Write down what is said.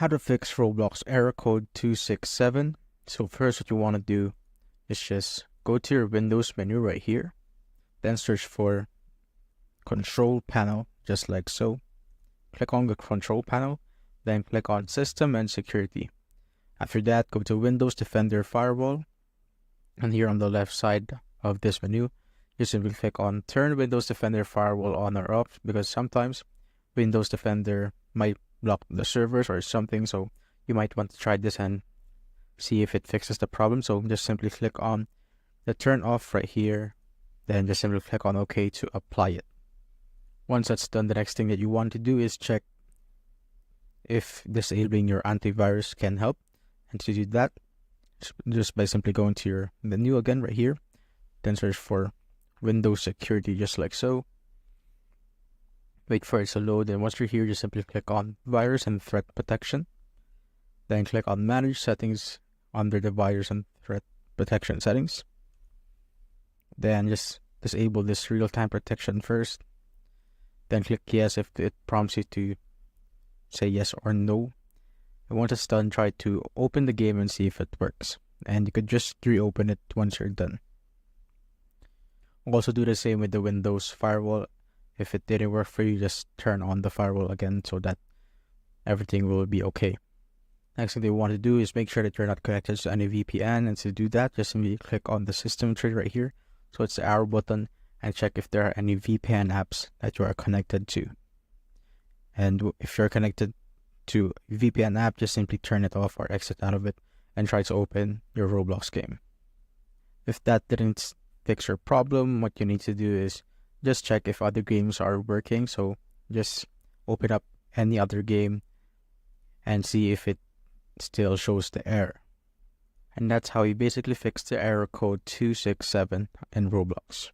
How to fix Roblox error code 267. So first what you want to do is just go to your Windows menu right here, then search for Control Panel, just like so. Click on the Control Panel, then click on System and Security. After that, go to Windows Defender Firewall, and here on the left side of this menu, you simply click on Turn Windows Defender Firewall on or off, because sometimes Windows Defender might block the servers or something, so you might want to try this and see if it fixes the problem. So just simply click on the turn off right here, then just simply click on OK to apply it. Once that's done, the next thing that you want to do is check if disabling your antivirus can help. And to do that, just by simply going to your menu again right here, then search for Windows Security, just like so. Wait for it to load, and once you're here, just simply click on Virus and Threat Protection. Then click on Manage Settings under the Virus and Threat Protection settings. Then just disable this real-time protection first. Then click Yes if it prompts you to say yes or no. And once it's done, try to open the game and see if it works. And you could just reopen it once you're done. Also do the same with the Windows Firewall. If it didn't work for you, just turn on the firewall again so that everything will be okay. Next thing they want to do is make sure that you're not connected to any VPN, and to do that, just simply click on the system tree right here. So it's the arrow button, and check if there are any VPN apps that you are connected to. And if you're connected to a VPN app, just simply turn it off or exit out of it and try to open your Roblox game. If that didn't fix your problem, what you need to do is just check if other games are working. So just open up any other game and see if it still shows the error. And that's how you basically fix the error code 267 in Roblox.